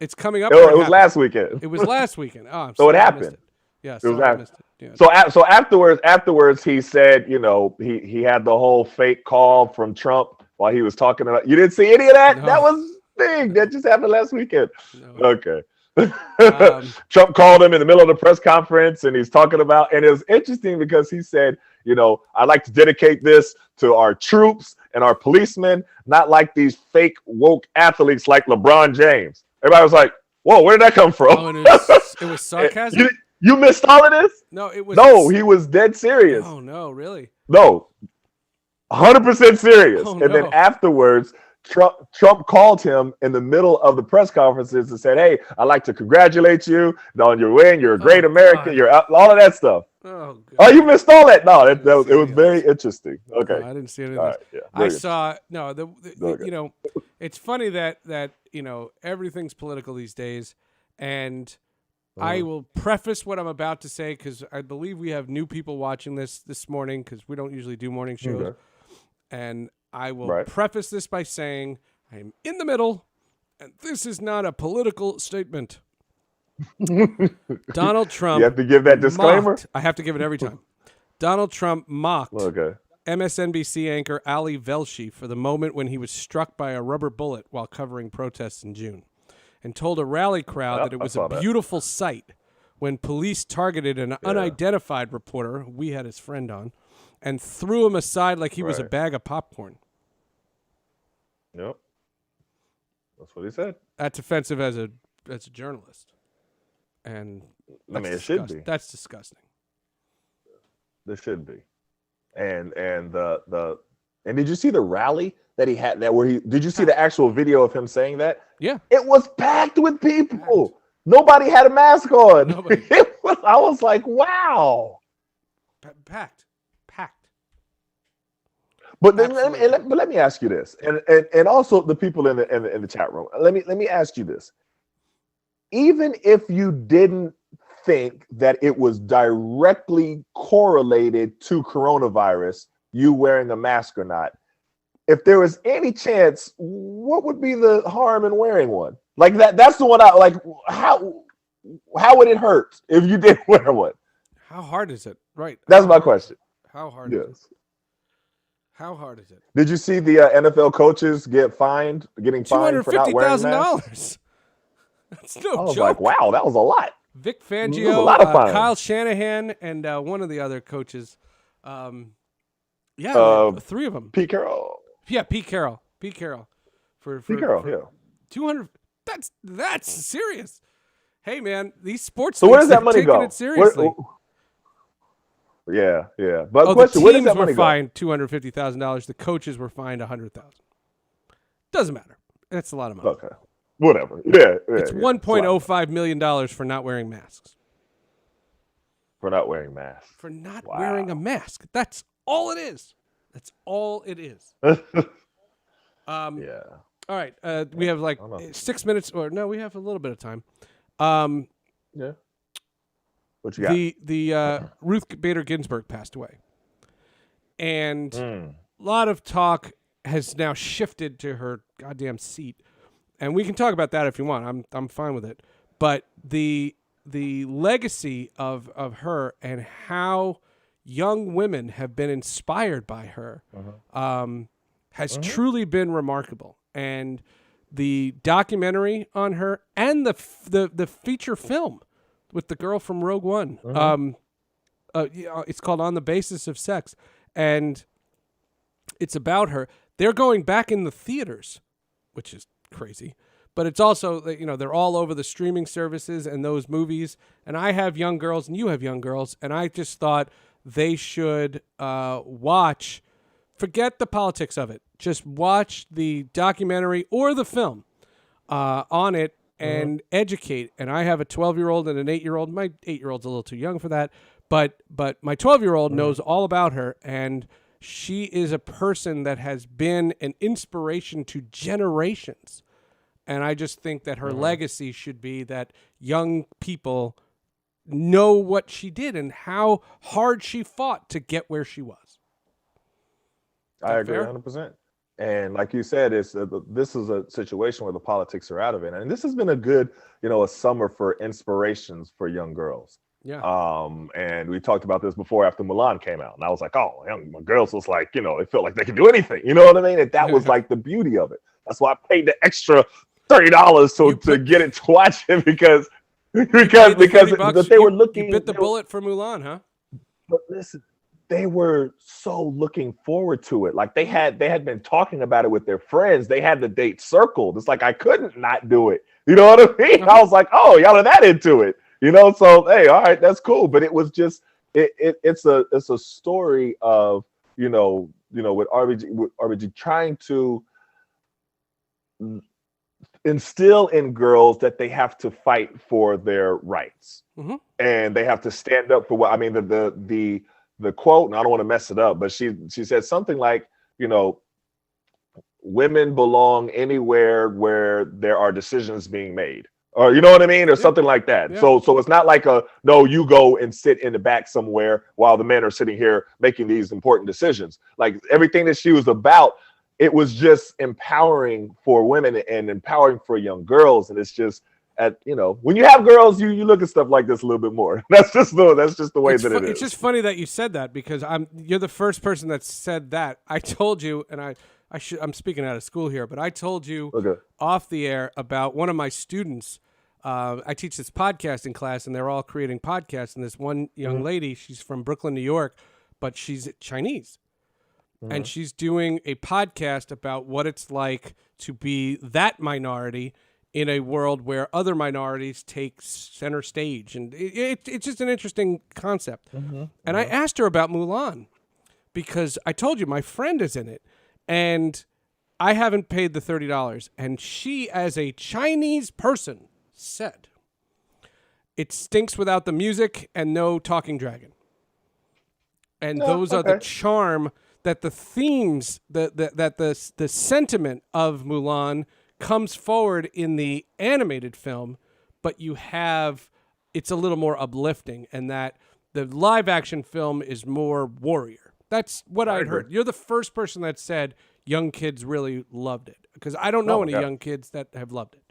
It's coming up. It was last weekend. It was last weekend. Oh, so it happened. Yes. It was after. Yeah. So afterwards, he said, he had the whole fake call from Trump while he was talking about. You didn't see any of that? No. That was big. That just happened last weekend. No. Okay. Trump called him in the middle of the press conference, and he's talking about. And it was interesting because he said, I'd like to dedicate this to our troops and our policemen, not like these fake woke athletes like LeBron James. Everybody was like, "Whoa, where did that come from?" Oh, and it was sarcasm. You missed all of this? No, it was. No, he was dead serious. Oh no, really? No, 100% serious. Oh, and then afterwards, Trump called him in the middle of the press conferences and said, "Hey, I'd like to congratulate you on your win. You're a great American. God. You're all of that stuff." Oh, God. Oh, you missed all that? No, it was very interesting. Okay, no, I didn't see any of all this. Right, I saw it's funny that everything's political these days, and I will preface what I'm about to say because I believe we have new people watching this morning because we don't usually do morning shows. Okay. And I will Right. preface this by saying I am in the middle, and this is not a political statement. Donald Trump. You have to give that disclaimer? I have to give it every time. Donald Trump mocked Okay. MSNBC anchor Ali Velshi for the moment when he was struck by a rubber bullet while covering protests in June, and told a rally crowd that it was a beautiful sight when police targeted an unidentified reporter, we had his friend on, and threw him aside like he was a bag of popcorn. Yep. That's what he said. That's offensive as a journalist. And I mean, it should be. That's disgusting. There should be. And the did you see the rally that he had did you see the actual video of him saying that? Yeah. It was packed with people. Nobody had a mask on. Nobody. I was like, wow. Packed. But then let me ask you this, and also the people in the chat room. Let me ask you this. Even if you didn't think that it was directly correlated to coronavirus, you wearing a mask or not, if there was any chance, what would be the harm in wearing one? Like that's the one I like. How would it hurt if you didn't wear one? How hard is it? Right. That's my question. How hard is it? How hard is it? Did you see the NFL coaches getting fined for not wearing masks? That's no I was joke. like, wow, that was a lot. Vic That was Fangio, a lot of fines. Kyle Shanahan, and one of the other coaches. Three of them. Pete Carroll. Yeah, Pete Carroll. Pete Carroll. For 200. That's serious. Hey man, these sports. So where does that money go? It seriously. Yeah. But question, where does the that teams money were fined $250,000. The coaches were fined $100,000. Doesn't matter. That's a lot of money. Okay. Whatever. Yeah. It's $1.05 million for not wearing masks. For not wearing masks. For not wearing a mask. That's all it is. That's all it is. Yeah. All right. We have like 6 minutes, or no, we have a little bit of time. Yeah. What you got? The Ruth Bader Ginsburg passed away, and a lot of talk has now shifted to her goddamn seat, and we can talk about that if you want. I'm fine with it, but the legacy of her and how young women have been inspired by her has truly been remarkable, and the documentary on her and the feature film with the girl from Rogue One. It's called On the Basis of Sex, and it's about her. They're going back in the theaters, which is crazy, but it's also, they're all over the streaming services and those movies. And I have young girls and you have young girls, and I just thought they should watch, forget the politics of it, just watch the documentary or the film on it, and educate. And I have a 12-year-old and an 8-year-old. My 8-year-old's a little too young for that, but my 12-year-old knows all about her, and she is a person that has been an inspiration to generations. And I just think that her legacy should be that young people know what she did and how hard she fought to get where she was. I agree 100%. And like you said, this is a situation where the politics are out of it. And this has been a good, a summer for inspirations for young girls. Yeah. And we talked about this before after Mulan came out. And I was like, my girls was like, they felt like they could do anything. You know what I mean? And that was like the beauty of it. That's why I paid the extra $30 to get it to watch it because they were looking. You bit the bullet for Mulan, huh? But listen, they were so looking forward to it. Like they had been talking about it with their friends. They had the date circled. It's like I couldn't not do it. You know what I mean? I was like, oh, y'all are that into it. So hey, all right, that's cool. But it was just it's a story of with RBG trying to instill in girls that they have to fight for their rights, and they have to stand up for what I mean. The quote, and I don't want to mess it up, but she said something like, women belong anywhere where there are decisions being made. or you know what I mean, or something like that. Yeah. So it's not like no, you go and sit in the back somewhere while the men are sitting here making these important decisions. Like everything that she was about, it was just empowering for women and empowering for young girls. And it's just when you have girls, you look at stuff like this a little bit more. That's just the way that it is. It's just funny that you said that because you're the first person that said that. I told you, and I'm speaking out of school here, but I told you off the air about one of my students. I teach this podcasting class, and they're all creating podcasts. And this one young lady, she's from Brooklyn, New York, but she's Chinese. And she's doing a podcast about what it's like to be that minority in a world where other minorities take center stage. And it's just an interesting concept. And I asked her about Mulan because I told you my friend is in it. And I haven't paid the $30. And she, as a Chinese person, said, it stinks without the music and no talking dragon. And those are the charm that the themes, that the sentiment of Mulan comes forward in the animated film, but it's a little more uplifting, and that the live action film is more warrior. That's what I'd heard. You're the first person that said young kids really loved it, because I don't know any young kids that have loved it.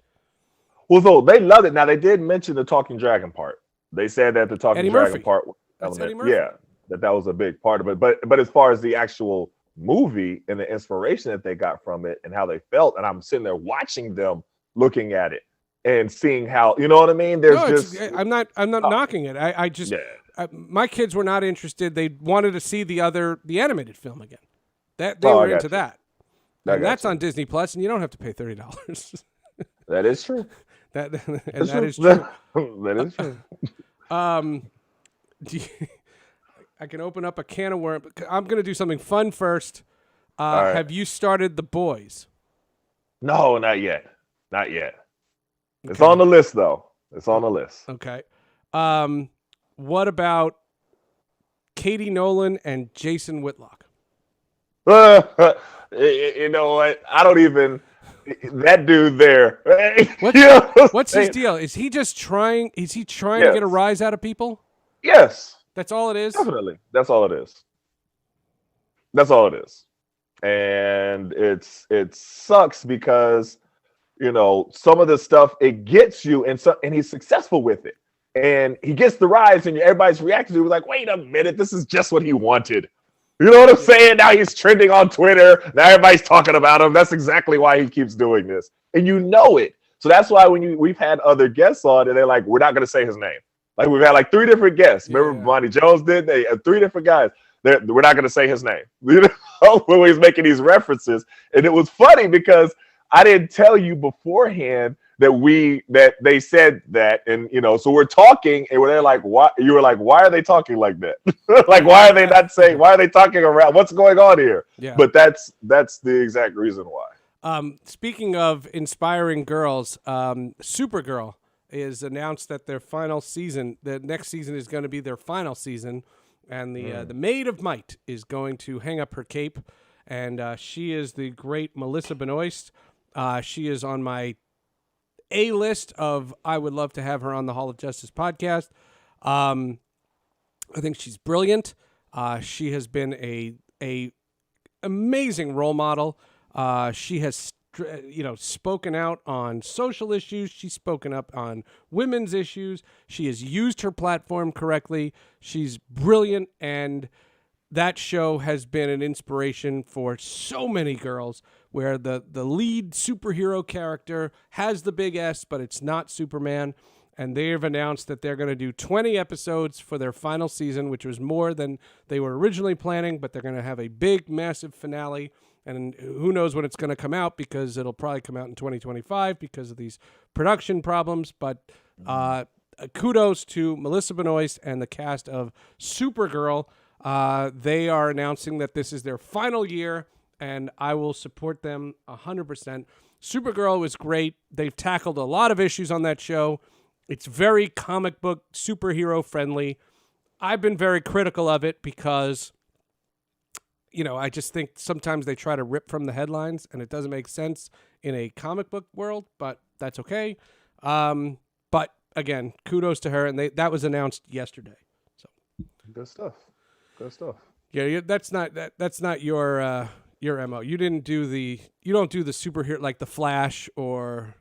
Well, though they loved it. Now they did mention the talking dragon part. They said that the talking Eddie dragon Murphy. part That's element, Eddie Murphy. yeah, that was a big part of it. But as far as the actual movie and the inspiration that they got from it and how they felt, and I'm sitting there watching them, looking at it and seeing how, you know what I mean? I'm not knocking it. I just my kids were not interested. They wanted to see the animated film again. They were into that. And that's on Disney Plus, and you don't have to pay $30. That is true. That is true. That is true. I can open up a can of worms. I'm going to do something fun first. Right. Have you started The Boys? No, not yet. Not yet. Okay. It's on the list, though. It's on the list. Okay. What about Katie Nolan and Jason Whitlock? You know what? I don't even... That dude there. What's his deal? Is he just trying? Is he trying to get a rise out of people? Yes. That's all it is? Definitely. That's all it is. That's all it is. And it sucks because, some of the stuff, it gets you, and he's successful with it. And he gets the rise, and everybody's reacting to it like, wait a minute, this is just what he wanted. You know what I'm saying? Now he's trending on Twitter. Now everybody's talking about him. That's exactly why he keeps doing this. And you know it. So that's why when we've had other guests on, and they're like, we're not going to say his name. Like we've had like 3 different guests. Remember Bonnie Jones did? They had 3 different guys. We're not going to say his name. When he's making these references. And it was funny because I didn't tell you beforehand that they said that, and so we're talking, and they're like, "Why?" You were like, "Why are they talking like that? Like, why are they not saying? Why are they talking around? What's going on here?" Yeah. But that's the exact reason why. Speaking of inspiring girls, Supergirl is announced that their final season, the next season, is going to be their final season, and the Maid of Might is going to hang up her cape, and she is the great Melissa Benoist. She is on my A list of I would love to have her on the Hall of Justice podcast. I think she's brilliant. She has been a amazing role model. She has spoken out on social issues. She's spoken up on women's issues. She has used her platform correctly. She's brilliant, and that show has been an inspiration for so many girls, where the lead superhero character has the big S, but it's not Superman. And they have announced that they're going to do 20 episodes for their final season, which was more than they were originally planning, but they're going to have a big, massive finale. And who knows when it's going to come out, because it'll probably come out in 2025 because of these production problems. But kudos to Melissa Benoist and the cast of Supergirl. They are announcing that this is their final year, and I will support them 100%. Supergirl was great. They've tackled a lot of issues on that show. It's very comic book, superhero friendly. I've been very critical of it because, I just think sometimes they try to rip from the headlines, and it doesn't make sense in a comic book world, but that's okay. But again, kudos to her, and that was announced yesterday. So Good stuff. Good stuff. yeah, that's not your MO. You don't do the superhero like the Flash or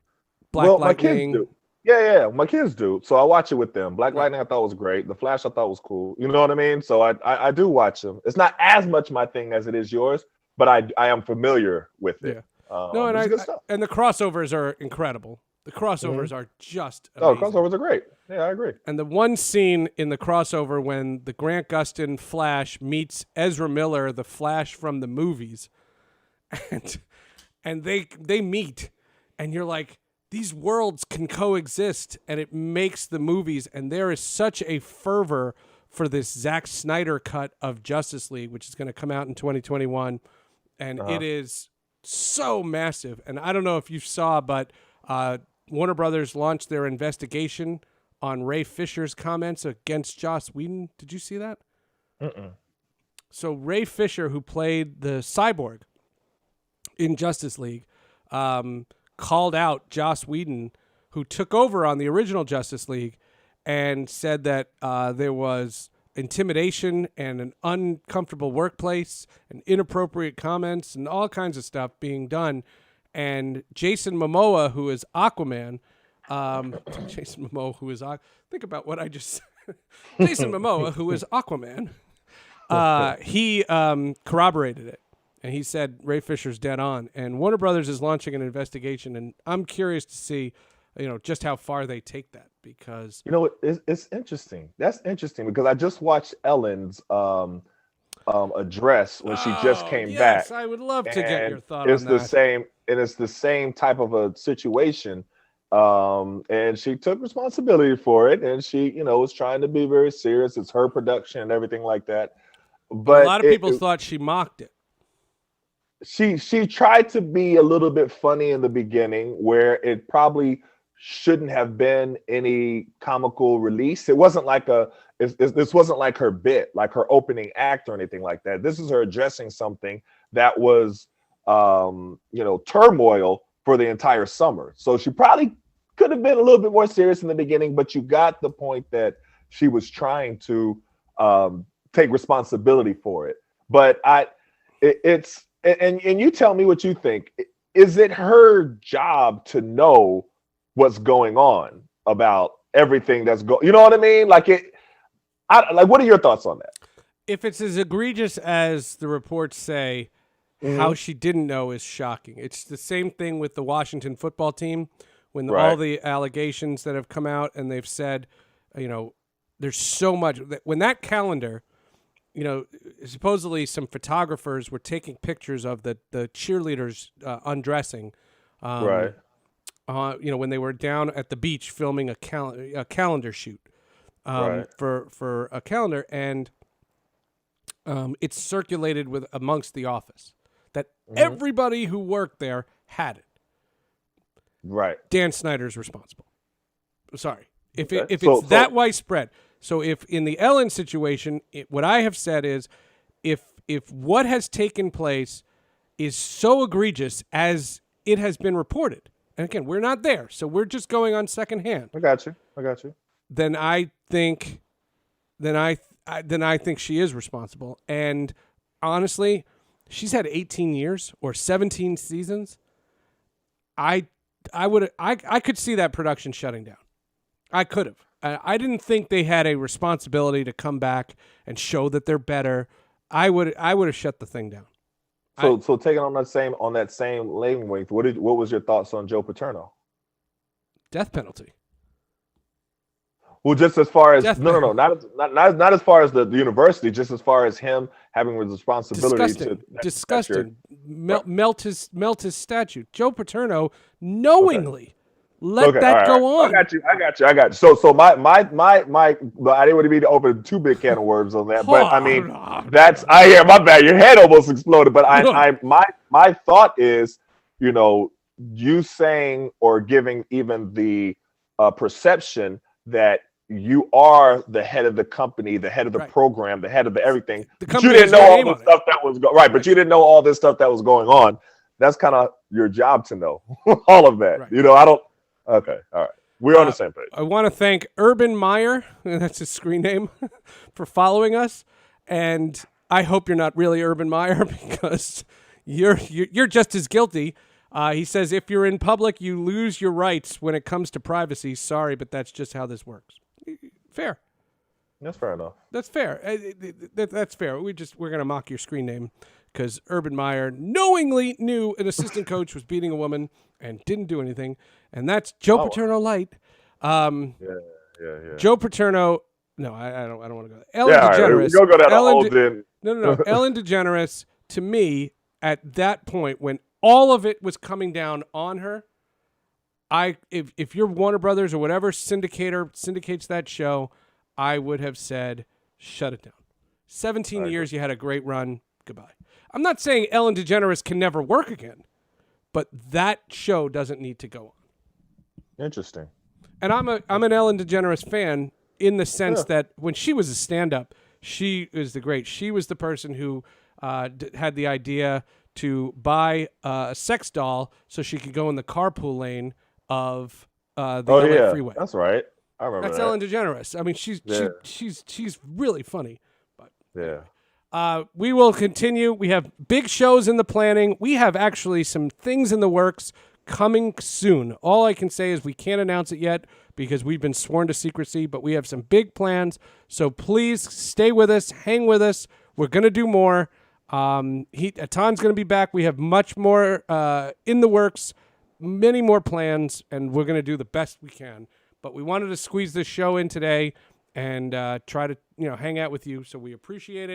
Black Well, Lightning. my kids do. Yeah, my kids do. So I watch it with them. Black Lightning I thought was great. The Flash I thought was cool. You know what I mean? So I do watch them. It's not as much my thing as it is yours, but I am familiar with it. Yeah. No, and good stuff. and the crossovers are incredible. The crossovers are just amazing. Crossovers are great. Yeah, I agree. And the one scene in the crossover when the Grant Gustin Flash meets Ezra Miller, the Flash from the movies, and they meet, and you're like, these worlds can coexist, and it makes the movies. And there is such a fervor for this Zack Snyder cut of Justice League, which is going to come out in 2021, and it is so massive. And I don't know if you saw, but Warner Brothers launched their investigation on Ray Fisher's comments against Joss Whedon. Did you see that? So Ray Fisher, who played the Cyborg in Justice League, called out Joss Whedon, who took over on the original Justice League, and said that there was intimidation and an uncomfortable workplace and inappropriate comments and all kinds of stuff being done. And Jason Momoa, who is Aquaman, think about what I just said. Jason Momoa, who is Aquaman, he corroborated it. And he said Ray Fisher's dead on. And Warner Brothers is launching an investigation, and I'm curious to see, just how far they take that, because it's interesting. That's interesting because I just watched Ellen's address when she just came back. Yes, I would love to get your thought on that. It's the same type of a situation. And she took responsibility for it, and she, was trying to be very serious. It's her production and everything like that. But a lot of people thought she mocked it. She tried to be a little bit funny in the beginning, where it probably shouldn't have been any comical release. It wasn't like this wasn't like her bit, like her opening act or anything like that. This is her addressing something that was, turmoil for the entire summer. So she probably could have been a little bit more serious in the beginning, but you got the point that she was trying to take responsibility for it. But it's you tell me what you think. Is it her job to know what's going on about everything that's going? You know what I mean? Like what are your thoughts on that? If it's as egregious as the reports say, how she didn't know is shocking. It's the same thing with the Washington football team when all the allegations that have come out, and they've said, there's so much when that calendar. Supposedly some photographers were taking pictures of the cheerleaders undressing, when they were down at the beach filming a calendar shoot for a calendar, and it's circulated amongst the office that everybody who worked there had it. Right. Dan Snyder's responsible. Sorry. If it's that widespread. So if in the Ellen situation, what I have said is if what has taken place is so egregious as it has been reported, and again, we're not there, so we're just going on secondhand. I got you. Then I think she is responsible. And honestly, she's had 18 years or 17 seasons. I could see that production shutting down. I could have. I didn't think they had a responsibility to come back and show that they're better. I would have shut the thing down. So taking on that same wavelength, what was your thoughts on Joe Paterno? Death penalty. Well, just as far as not as far as the university, just as far as him having the responsibility disgusting. Melt his statue. Joe Paterno knowingly. Let that go on. I got you. So my I didn't want to be to open too big can of worms on that, but I mean my bad. Your head almost exploded, but my thought is, you saying or giving even the perception that you are the head of the company, the head of the program, the head of everyting. But you didn't know all the stuff that was but you didn't know all this stuff that was going on. That's kind of your job to know all of that. Right. I don't. Okay, all right. We're on the same page. I want to thank Urban Meyer, that's his screen name, for following us. And I hope you're not really Urban Meyer because you're just as guilty. He says, if you're in public, you lose your rights when it comes to privacy. Sorry, but that's just how this works. Fair. That's fair enough. That's fair. That's fair. We're going to mock your screen name because Urban Meyer knowingly knew an assistant coach was beating a woman and didn't do anything. And that's Joe Paterno light. Yeah. Joe Paterno. No, I don't want to go there. Ellen DeGeneres. Right, go down Ellen No. Ellen DeGeneres, to me, at that point, when all of it was coming down on her, if you're Warner Brothers or whatever syndicates that show, I would have said, shut it down. 17 years, you had a great run. Goodbye. I'm not saying Ellen DeGeneres can never work again, but that show doesn't need to go on. Interesting. And I'm an Ellen DeGeneres fan in the sense that when she was a stand-up, she is the great. She was the person who had the idea to buy a sex doll so she could go in the carpool lane of the LA freeway. That's right. I remember That's that. Ellen DeGeneres. I mean, she's really funny. But yeah. We will continue. We have big shows in the planning. We have actually some things in the works coming soon. All I can say is we can't announce it yet because we've been sworn to secrecy, but we have some big plans. So please stay with us, hang with us. We're going to do more. Aton's going to be back. We have much more in the works, many more plans, and we're going to do the best we can. But we wanted to squeeze this show in today and try to hang out with you, so we appreciate it.